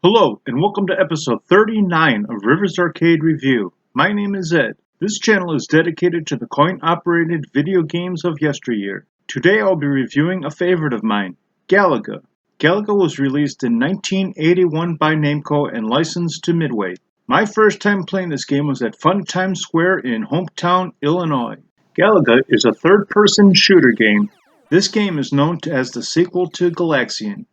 Hello, and welcome to episode 39 of Rivers Arcade Review. My name is Ed. This channel is dedicated to the coin-operated video games of yesteryear. Today I'll be reviewing a favorite of mine, Galaga. Galaga was released in 1981 by Namco and licensed to Midway. My first time playing this game was at Fun Times Square in Hometown, Illinois. Galaga is a third-person shooter game. This game is known as the sequel to Galaxian.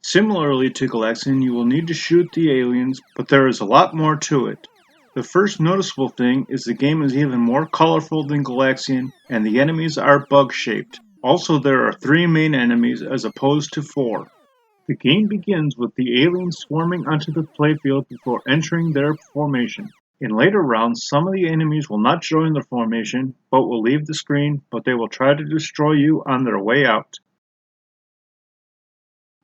Similarly to Galaxian, you will need to shoot the aliens, but there is a lot more to it. The first noticeable thing is the game is even more colorful than Galaxian, and the enemies are bug-shaped. Also, there are 3 main enemies as opposed to 4. The game begins with the aliens swarming onto the playfield before entering their formation. In later rounds, some of the enemies will not join the formation, but will leave the screen, but they will try to destroy you on their way out.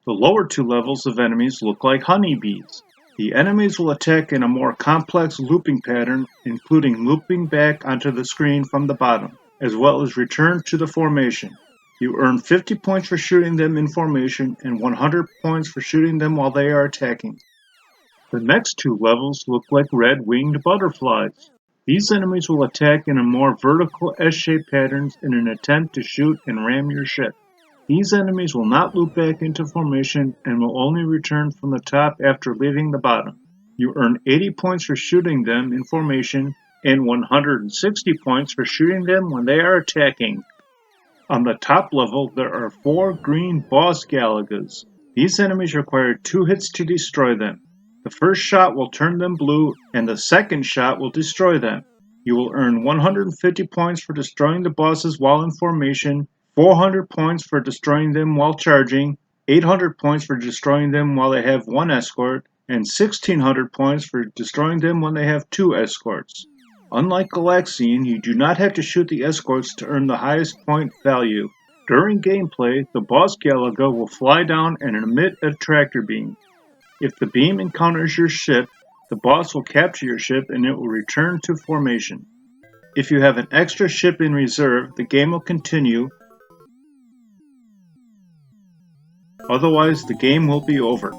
The lower 2 levels of enemies look like honeybees. The enemies will attack in a more complex looping pattern, including looping back onto the screen from the bottom, as well as return to the formation. You earn 50 points for shooting them in formation and 100 points for shooting them while they are attacking. The next 2 levels look like red-winged butterflies. These enemies will attack in a more vertical S-shaped patterns in an attempt to shoot and ram your ship. These enemies will not loop back into formation and will only return from the top after leaving the bottom. You earn 80 points for shooting them in formation and 160 points for shooting them when they are attacking. On the top level, there are 4 green boss Galagas. These enemies require 2 hits to destroy them. The first shot will turn them blue, and the second shot will destroy them. You will earn 150 points for destroying the bosses while in formation, 400 points for destroying them while charging, 800 points for destroying them while they have 1 escort, and 1600 points for destroying them when they have 2 escorts. Unlike Galaxian, you do not have to shoot the escorts to earn the highest point value. During gameplay, the boss Galaga will fly down and emit a tractor beam. If the beam encounters your ship, the boss will capture your ship and it will return to formation. If you have an extra ship in reserve, the game will continue. Otherwise, the game will be over.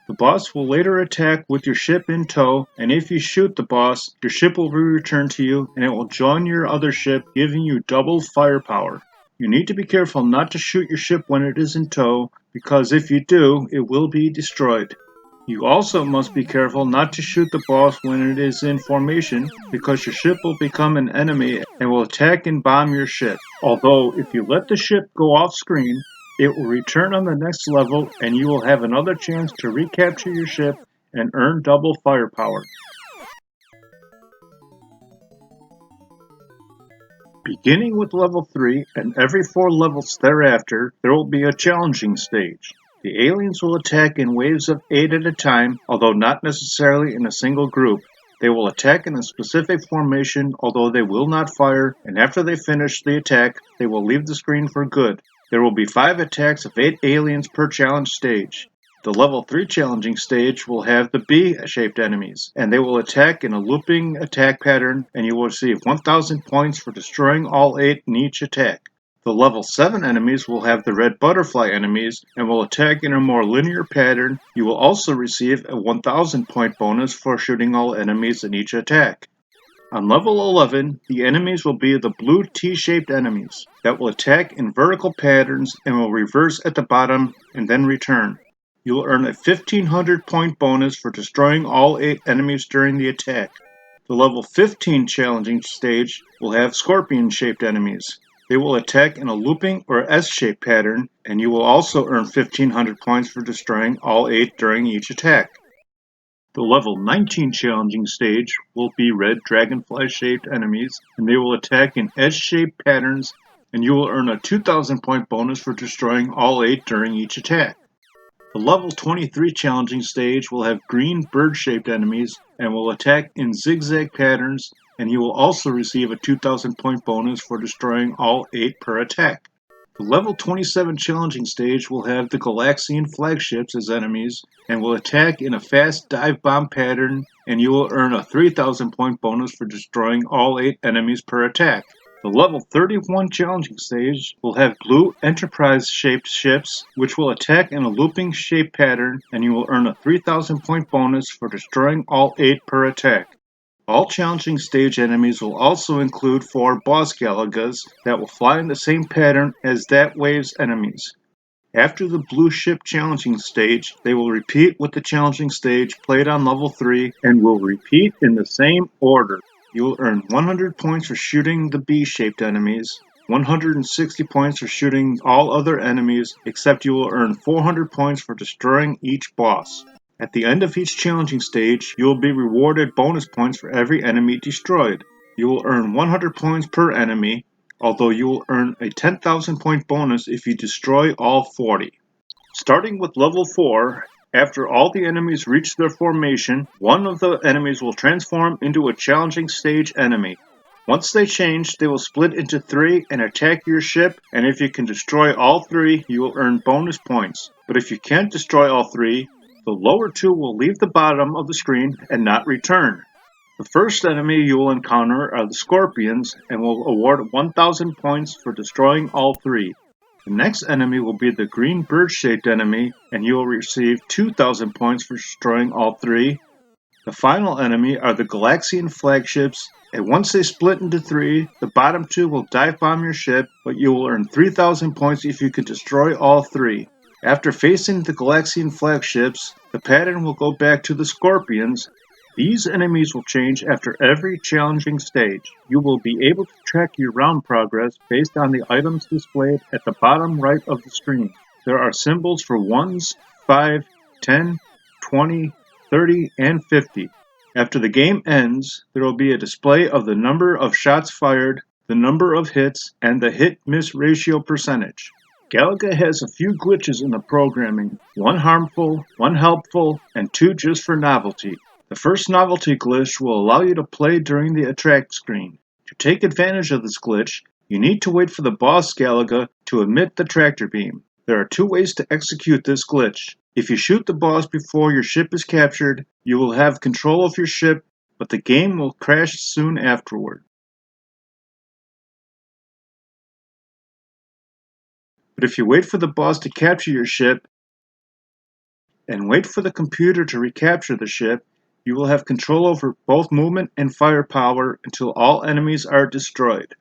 The boss will later attack with your ship in tow, and if you shoot the boss, your ship will be returned to you and it will join your other ship, giving you double firepower. You need to be careful not to shoot your ship when it is in tow, because if you do, it will be destroyed. You also must be careful not to shoot the boss when it is in formation, because your ship will become an enemy and will attack and bomb your ship. Although, if you let the ship go off screen, it will return on the next level and you will have another chance to recapture your ship and earn double firepower. Beginning with level 3 and every 4 levels thereafter, there will be a challenging stage. The aliens will attack in waves of 8 at a time, although not necessarily in a single group. They will attack in a specific formation, although they will not fire, and after they finish the attack, they will leave the screen for good. There will be 5 attacks of 8 aliens per challenge stage. The level 3 challenging stage will have the B-shaped enemies, and they will attack in a looping attack pattern, and you will receive 1,000 points for destroying all 8 in each attack. The level 7 enemies will have the red butterfly enemies and will attack in a more linear pattern. You will also receive a 1,000 point bonus for shooting all enemies in each attack. On level 11, the enemies will be the blue T-shaped enemies that will attack in vertical patterns and will reverse at the bottom and then return. You will earn a 1,500 point bonus for destroying all 8 enemies during the attack. The level 15 challenging stage will have scorpion-shaped enemies. They will attack in a looping or S-shaped pattern, and you will also earn 1,500 points for destroying all 8 during each attack. The level 19 challenging stage will be red dragonfly-shaped enemies, and they will attack in S-shaped patterns, and you will earn a 2,000 point bonus for destroying all 8 during each attack. The level 23 challenging stage will have green bird-shaped enemies, and will attack in zigzag patterns, and you will also receive a 2,000 point bonus for destroying all 8 per attack. The level 27 challenging stage will have the Galaxian flagships as enemies, and will attack in a fast dive bomb pattern, and you will earn a 3,000 point bonus for destroying all 8 enemies per attack. The level 31 challenging stage will have blue Enterprise-shaped ships, which will attack in a looping shape pattern, and you will earn a 3,000 point bonus for destroying all 8 per attack. All challenging stage enemies will also include 4 boss Galagas that will fly in the same pattern as that wave's enemies. After the blue ship challenging stage, they will repeat with the challenging stage played on level 3 and will repeat in the same order. You will earn 100 points for shooting the B-shaped enemies, 160 points for shooting all other enemies, except you will earn 400 points for destroying each boss. At the end of each challenging stage, you will be rewarded bonus points for every enemy destroyed. You will earn 100 points per enemy, although you will earn a 10,000 point bonus if you destroy all 40. Starting with level 4, after all the enemies reach their formation, one of the enemies will transform into a challenging stage enemy. Once they change, they will split into 3 and attack your ship, and if you can destroy all 3, you will earn bonus points. But if you can't destroy all 3, the lower 2 will leave the bottom of the screen and not return. The first enemy you will encounter are the Scorpions and will award 1,000 points for destroying all 3. The next enemy will be the green bird-shaped enemy, and you will receive 2,000 points for destroying all 3. The final enemy are the Galaxian flagships, and once they split into 3, the bottom 2 will dive bomb your ship, but you will earn 3,000 points if you can destroy all 3. After facing the Galaxian flagships, the pattern will go back to the Scorpions. These enemies will change after every challenging stage. You will be able to track your round progress based on the items displayed at the bottom right of the screen. There are symbols for 1s, 5, 10, 20, 30, and 50. After the game ends, there will be a display of the number of shots fired, the number of hits, and the hit-miss ratio percentage. Galaga has a few glitches in the programming, 1 harmful, 1 helpful, and 2 just for novelty. The first novelty glitch will allow you to play during the attract screen. To take advantage of this glitch, you need to wait for the boss Galaga to emit the tractor beam. There are 2 ways to execute this glitch. If you shoot the boss before your ship is captured, you will have control of your ship, but the game will crash soon afterward. But if you wait for the boss to capture your ship, and wait for the computer to recapture the ship, you will have control over both movement and firepower until all enemies are destroyed.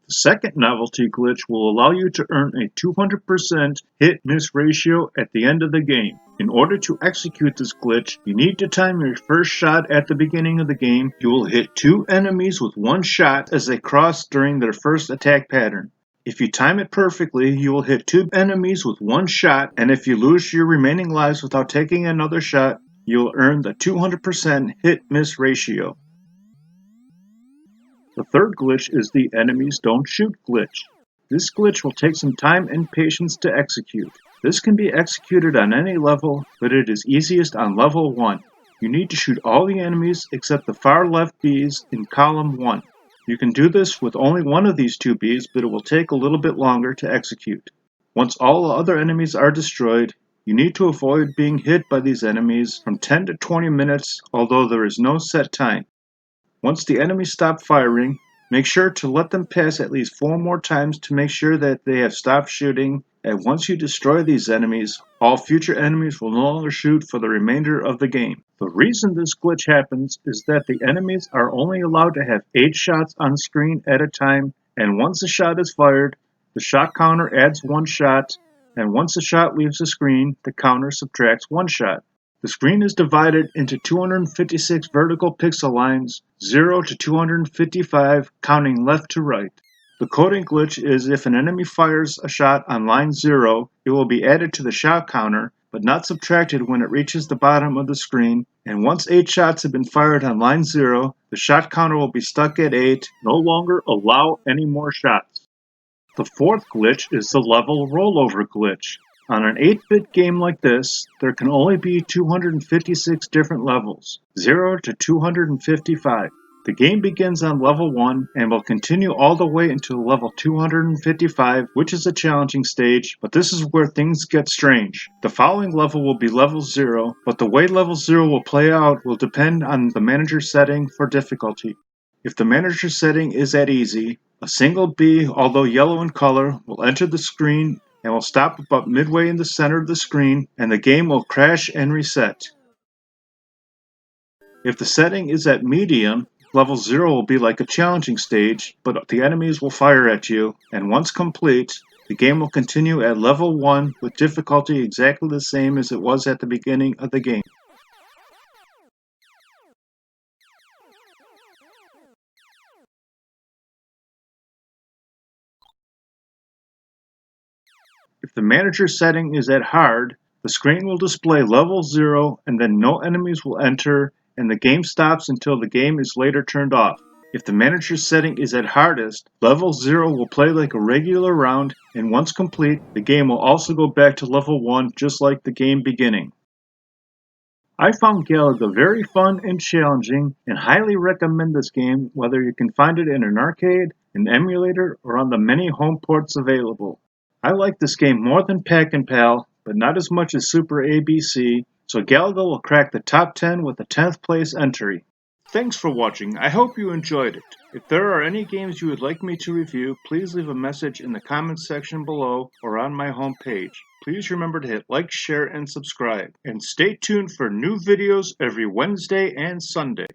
The second novelty glitch will allow you to earn a 200% hit-miss ratio at the end of the game. In order to execute this glitch, you need to time your first shot at the beginning of the game. You will hit 2 enemies with 1 shot as they cross during their first attack pattern. If you time it perfectly, you will hit 2 enemies with 1 shot, and if you lose your remaining lives without taking another shot, you will earn the 200% hit-miss ratio. The third glitch is the enemies don't shoot glitch. This glitch will take some time and patience to execute. This can be executed on any level, but it is easiest on level 1. You need to shoot all the enemies except the far left bees in column 1. You can do this with only one of these 2 bees, but it will take a little bit longer to execute. Once all the other enemies are destroyed, you need to avoid being hit by these enemies from 10 to 20 minutes, although there is no set time. Once the enemies stop firing, make sure to let them pass at least 4 more times to make sure that they have stopped shooting, and once you destroy these enemies, all future enemies will no longer shoot for the remainder of the game. The reason this glitch happens is that the enemies are only allowed to have 8 shots on screen at a time, and once a shot is fired, the shot counter adds 1 shot, and once the shot leaves the screen, the counter subtracts 1 shot. The screen is divided into 256 vertical pixel lines, 0 to 255, counting left to right. The coding glitch is if an enemy fires a shot on line 0, it will be added to the shot counter, but not subtracted when it reaches the bottom of the screen, and once 8 shots have been fired on line 0, the shot counter will be stuck at 8, no longer allow any more shots. The fourth glitch is the level rollover glitch. On an 8-bit game like this, there can only be 256 different levels, 0 to 255. The game begins on level 1 and will continue all the way until level 255, which is a challenging stage, but this is where things get strange. The following level will be level 0, but the way level 0 will play out will depend on the manager setting for difficulty. If the manager setting is at easy, a single bee, although yellow in color, will enter the screen and will stop about midway in the center of the screen, and the game will crash and reset. If the setting is at medium, level 0 will be like a challenging stage, but the enemies will fire at you, and once complete, the game will continue at level 1 with difficulty exactly the same as it was at the beginning of the game. If the manager setting is at hard, the screen will display level 0 and then no enemies will enter and the game stops until the game is later turned off. If the manager setting is at hardest, level 0 will play like a regular round and once complete, the game will also go back to level 1 just like the game beginning. I found Galaga very fun and challenging and highly recommend this game whether you can find it in an arcade, an emulator, or on the many home ports available. I like this game more than Pac-and-Pal, but not as much as Super ABC, so Galaga will crack the top 10 with a 10th place entry. Thanks for watching, I hope you enjoyed it. If there are any games you would like me to review, please leave a message in the comments section below or on my homepage. Please remember to hit like, share, and subscribe. And stay tuned for new videos every Wednesday and Sunday.